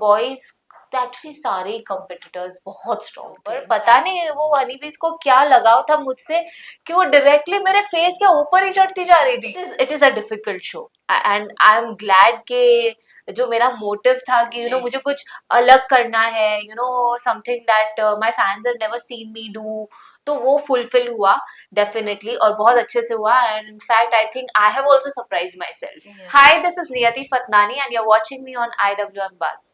Boys actually सारे competitors बहुत strong थे, Okay. पता नहीं वो हनीबीज को क्या लगाव था मुझसे कि वो डायरेक्टली मेरे फेस के ऊपर ही चढ़ती जा रही थी। It is a difficult show and I am glad कि जो मेरा मोटिव था कि मुझे कुछ अलग करना है, something that my fans have never seen me do, तो वो फुलफिल हुआ डेफिनेटली और बहुत अच्छे से हुआ। And in fact I think I have also surprise myself. Hi, this is Niyati Fatnani and you are watching me on IWM Buzz.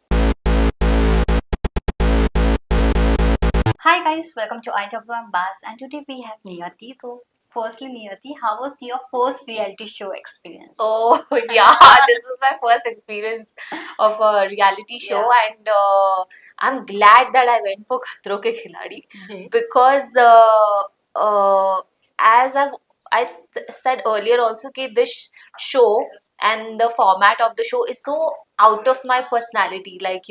Hi guys, welcome to IWM Buzz, and today we have Niyati. So, firstly, Niyati, how was your first reality show experience? Oh, yeah, this was my first experience of a reality show, and I'm glad that I went for Khatron Ke Khiladi because as said earlier also कि this show and the format of the show is so out of my personality, like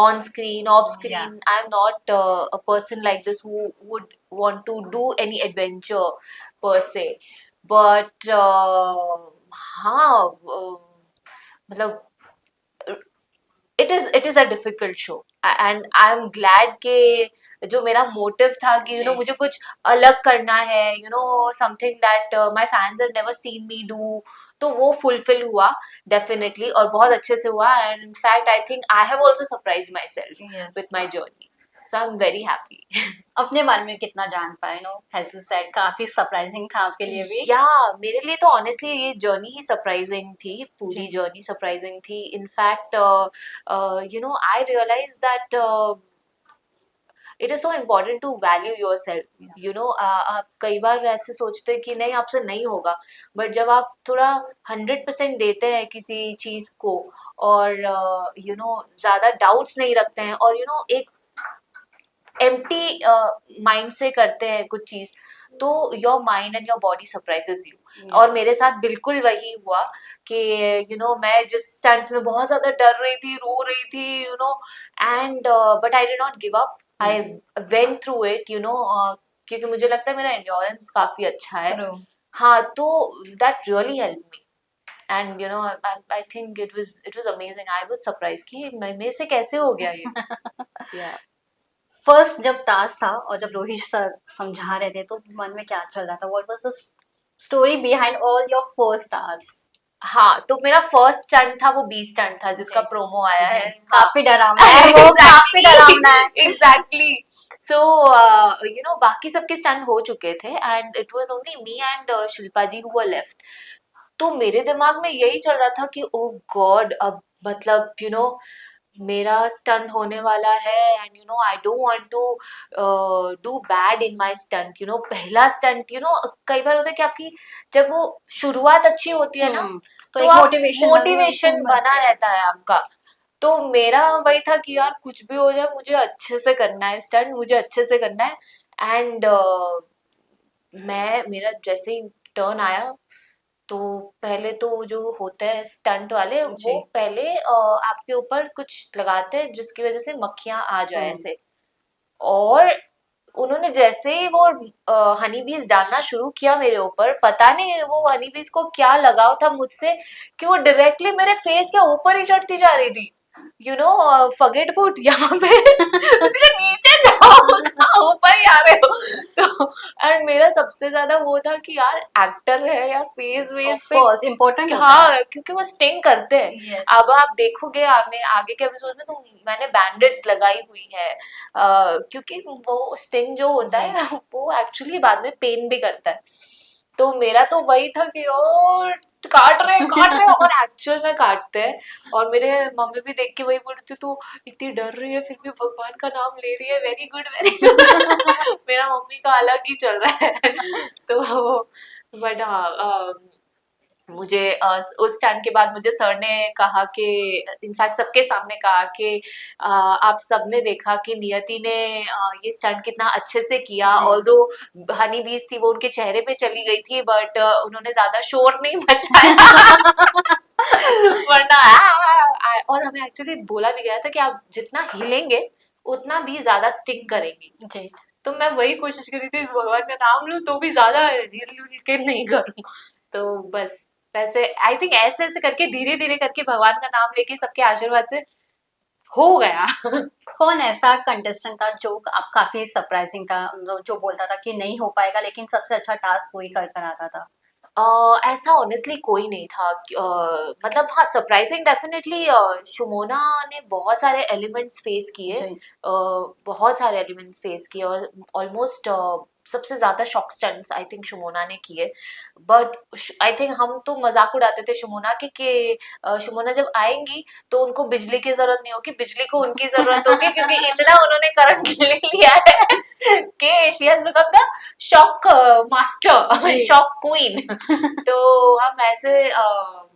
on screen, off screen. I'm not a person like this who would want to do any adventure per se, but हाँ मतलब it is a difficult show and I am glad कि जो मेरा motive था कि मुझे कुछ अलग करना है, something that my fans have never seen me do, तो वो फुलफिल हुआ डेफिनेटली और बहुत अच्छे से हुआ। And in fact I think I have also surprise my self with my journey, so I am very happy. अपने बारे में कितना जान पाए? एज यू सेड, काफी सरप्राइजिंग था आपके लिए भी। या मेरे लिए तो ऑनेस्टली ये जर्नी ही सरप्राइजिंग थी, पूरी जर्नी सरप्राइजिंग थी। In fact I realize that it is so important to value your self. आप कई बार ऐसे सोचते हैं कि नहीं आपसे नहीं होगा, बट जब आप थोड़ा 100% देते हैं किसी चीज को और ज्यादा डाउट्स नहीं रखते हैं और एक एम्प्टी माइंड से करते हैं कुछ चीज, तो your mind and your body surprises you. और मेरे साथ बिल्कुल वही हुआ कि मैं जिस स्टैंड्स में बहुत ज्यादा डर रही थी, रो रही थी, and but I did not give up, I went through it, क्योंकि मुझे लगता है मेरा एंड्योरेंस काफी अच्छा है। हाँ, तो that really help me and I think it was amazing. I was surprise कि मेरे से कैसे हो गया ये। yeah. फर्स्ट जब टास्क था और जब रोहित सर समझा रहे थे तो मन में क्या चल रहा था? What was the story behind all your first task? हाँ, तो मेरा फर्स्ट स्टंट था वो बी स्टंट था जिसका प्रोमो आया है। काफी डरावना है वो, काफी डरावना है। एग्जैक्टली। सो बाकी सबके स्टंट हो चुके थे and it was only me and Shilpa ji who were left. तो मेरे दिमाग में यही चल रहा था कि ओ गॉड, अब मतलब मेरा स्टंट होने वाला है and I don't want to do bad in my stunt. पहला स्टंट, कई बार होता है कि आपकी जब वो शुरुआत अच्छी होती है ना, तो एक मोटिवेशन बना रहता है आपका। तो मेरा वही था कि यार कुछ भी हो जाए मुझे अच्छे से करना है स्टंट, मुझे अच्छे से करना है। एंड मेरा जैसे ही टर्न आया तो पहले तो जो होते हैं स्टंट वाले वो पहले आपके ऊपर कुछ लगाते हैं जिसकी वजह से मक्खियां आ जाए ऐसे, और उन्होंने जैसे ही वो हनी बीज डालना शुरू किया मेरे ऊपर, पता नहीं वो हनी बीज को क्या लगाव था मुझसे कि वो डायरेक्टली मेरे फेस के ऊपर ही चढ़ती जा रही थी। फॉरगेट अबाउट यहाँ पे नीचे जाओ, ऊपर ही आ रहे हो। तो एंड मेरा सबसे ज्यादा वो था कि यार एक्टर है यार, फेस वेस पे इम्पोर्टेंट। हाँ, क्योंकि वो स्टिंग करते हैं। अब आप देखोगे आगे के एपिसोड में तो मैंने बैंडेड्स लगाई हुई है, क्योंकि वो स्टिंग जो होता है वो एक्चुअली बाद में पेन भी करता है। तो मेरा तो वही था कि और काट रहे और एक्चुअल में काटते हैं। और मेरे मम्मी भी देख के वही बोल रही थी, तू इतनी डर रही है फिर भी भगवान का नाम ले रही है, वेरी गुड वेरी गुड। मेरा मम्मी का अलग ही चल रहा है। तो बट हाँ, मुझे उस स्टैंड के बाद मुझे सर ने कहा कि इनफैक्ट सबके सामने कहा कि आप सबने देखा कि नियति ने ये स्टंट कितना अच्छे से किया, ऑल्दो हनी बीज थी वो उनके चेहरे पे चली गई थी, बट उन्होंने ज्यादा शोर नहीं मचाया। वरना और हमें एक्चुअली बोला भी गया था कि आप जितना हिलेंगे उतना भी ज्यादा स्टिक करेंगी। तो मैं वही कोशिश कर रही थी भगवान का नाम लूं तो भी ज्यादा हिल के नहीं करूं। तो बस वैसे आई थिंक ऐसे ऐसे करके धीरे धीरे करके भगवान का नाम लेके सबके आशीर्वाद से हो गया। कौन ऐसा कंटेस्टेंट था जो आप काफी सरप्राइजिंग था, मतलब जो बोलता था कि नहीं हो पाएगा लेकिन सबसे अच्छा टास्क वही कर कर आता था? ऐसा ऑनेस्टली कोई नहीं था मतलब हाँ, सरप्राइजिंग डेफिनेटली शुमोना ने बहुत सारे एलिमेंट्स फेस किए। जी। बहुत सारे एलिमेंट्स फेस किए और ऑलमोस्ट सबसे ज्यादा shock stunts I think Shumona ने किए। बट आई थिंक हम तो मजाक उड़ाते थे शुमोना के कि शुमोना जब आएंगी तो उनको बिजली की जरूरत नहीं होगी, बिजली को उनकी जरूरत होगी, क्योंकि इतना उन्होंने करंट ले लिया है कि she has become the shock master, जी। Shock queen. तो हम ऐसे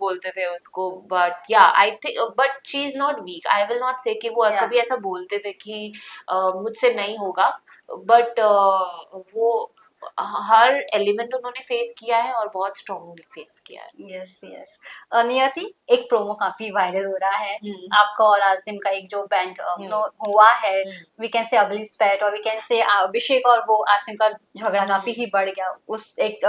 बोलते थे उसको। But yeah I think but she is not weak, I will not say कि वो या कभी ऐसा बोलते थे कि मुझसे नहीं होगा। बट वो हर एलिमेंट उन्होंने फेस किया है और बहुत स्ट्रांगली फेस किया है। Yes yes. नियति, एक प्रोमो काफी वायरल हो रहा है हम्म। आपका और आसिम का, एक जो बैंड हम्म। हुआ है, हम्म। वी कैन से अगली स्पैट, और वी कैन से अभिषेक और वो आसिम का झगड़ा काफी ही बढ़ गया उस एक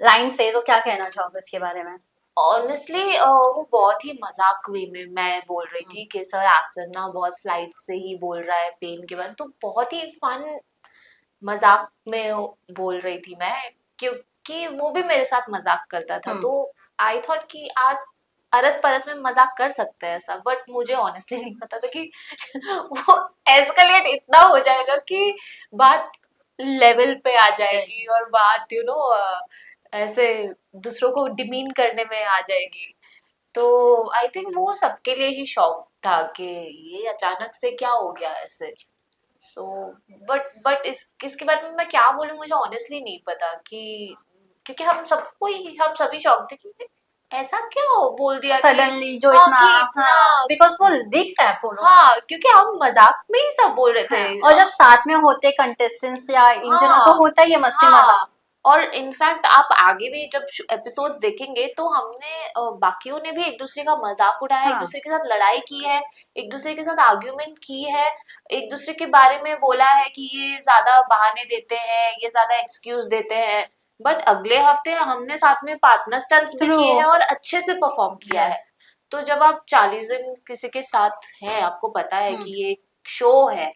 लाइन से, तो क्या कहना चाहोगे इसके बारे में? ऑनेस्टली वो बहुत ही मजाक वे में मैं बोल रही थी कि सर आसन ना बहुत फ्लाइट से ही बोल रहा है पेन के बारे में, तो बहुत ही फन मजाक में बोल रही थी मैं, क्योंकि वो भी मेरे साथ मजाक करता था। हम्म। तो आई थॉट कि आज अरस परस में मजाक कर सकते हैं ऐसा, बट मुझे ऑनेस्टली नहीं पता था कि वो एस्केलेट इतना हो जाएगा कि बात लेवल पे आ जाएगी और बात ऐसे दूसरों को डिमीन करने में आ जाएगी। तो आई थिंक वो सबके लिए ही शौक था कि ये अचानक से क्या हो गया ऐसे। सो बट इसके बारे में मैं क्या बोलूं, मुझे ऑनेस्टली नहीं पता कि, क्योंकि हम सभी शौक थे कि ऐसा क्यों बोल दिया कि सडनली जो हाँ इतना, कि हाँ, इतना। बिकॉज वो दिख रहा है पूरा। हाँ, क्योंकि हम मजाक में ही सब बोल रहे थे। हाँ, और जब साथ में होते कंटेस्टेंट्स या इन जनरल तो हाँ। होता ही है मस्ती हाँ, मजाक। और इनफैक्ट आप आगे भी जब एपिसोड्स देखेंगे तो हमने बाकियों ने भी एक दूसरे का मजाक उड़ाया, एक हाँ। दूसरे के साथ लड़ाई की है, एक दूसरे के साथ आर्ग्यूमेंट की है, एक दूसरे के बारे में बोला है कि ये ज्यादा बहाने देते हैं, ये ज्यादा एक्सक्यूज देते हैं। बट अगले हफ्ते हमने साथ में पार्टनर स्टंट्स भी ट्रू। किए हैं और अच्छे से परफॉर्म किया यस। है। तो जब आप 40 दिन किसी के साथ हैं, आपको पता है हम्म। कि ये शो है,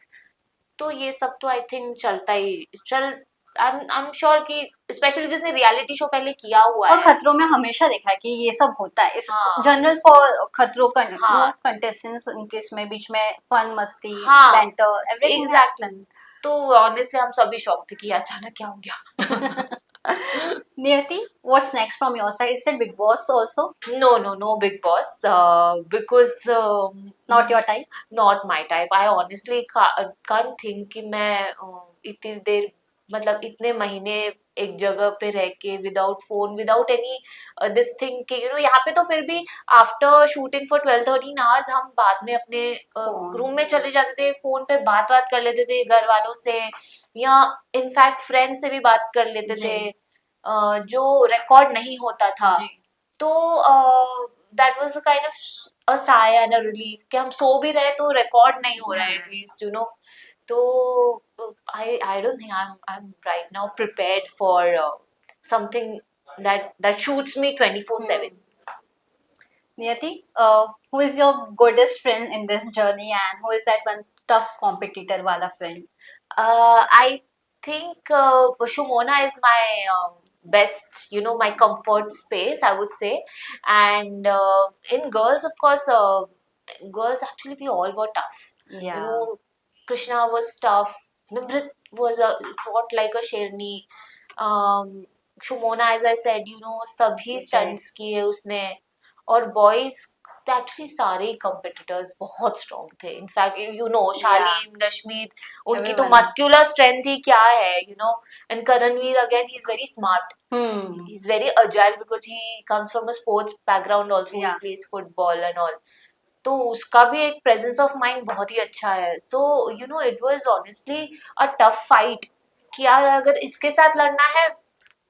तो ये सब तो आई थिंक चलता ही चल। आई एम श्योर कि स्पेशली जिसने रियलिटी शो पहले किया हुआ और है। खतरों में हमेशा देखा है कि ये सब होता है, इस हाँ। जनरल फॉर खतरों का हाँ। कंटेस्टेंट्स, उनके इसमें बीच में फन मस्ती हाँ, बैंटर एवरीथिंग एग्जैक्टली। तो ऑनेस्टली हम सभी शौक थे कि अचानक क्या हो गया। हैपन। नियति, what's next from your side? Is it big boss also? No, Big Boss, because not your type? not my type. I honestly can't think कि मैं इतनी देर, मतलब इतने महीने एक जगह पे रह के without phone, without any this thing के यहाँ पे तो फिर भी आफ्टर शूटिंग फॉर 12-13 आवर्स हम बाद में अपने फोन। रूम में चले जाते थे, फोन पे बात बात कर लेते थे घर वालों से, या इनफैक्ट फ्रेंड से भी बात कर लेते जी। थे, जो रिकॉर्ड नहीं होता था। जी। तो that was a kind of a Sai and a relief कि हम सो भी रहे तो रिकॉर्ड नहीं हो रहा है एटलीस्ट। तो I don't think I am right now prepared for something that shoots me 24/7. Niyati, who is your goodest friend in this journey, and who is that one tough competitor wala friend? I think Shumona is my best, my comfort space, I would say. And in girls, of course, girls actually we all were tough. Yeah. Krishna was tough. Nimrit was fought like a sherni. Shumona, as I said, सभी stunts किए उसने। और boys actually सारे competitors बहुत strong थे। In fact Shalin, Gashmeer, उनकी तो Everyone. Muscular strength ही क्या है। And Karanveer again, he is very smart, Hmm. He is very agile because he comes from a sports background also, he Yeah. Plays football and all. तो उसका भी एक प्रेजेंस ऑफ माइंड बहुत ही अच्छा है। So it was honestly a tough fight कि यार अगर इसके साथ लड़ना है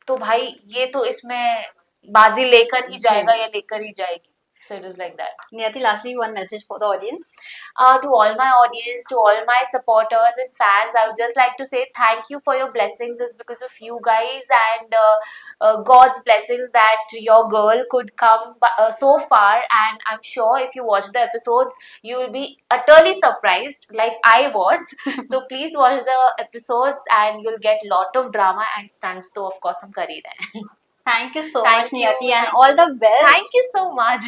तो भाई ये तो इसमें बाजी लेकर ही जी। जाएगा या लेकर ही जाएगी। So it was like that. Niyati, lastly, one message for the audience. To all my audience, to all my supporters and fans, I would just like to say thank you for your blessings. It's because of you guys and God's blessings that your girl could come so far. And I'm sure if you watch the episodes, you will be utterly surprised, like I was. So please watch the episodes, and you'll get lot of drama and stunts. तो of course हम कर ही रहे हैं. Thank you so Thank much, you, Niyati, and thank all you. the best. Thank you so much.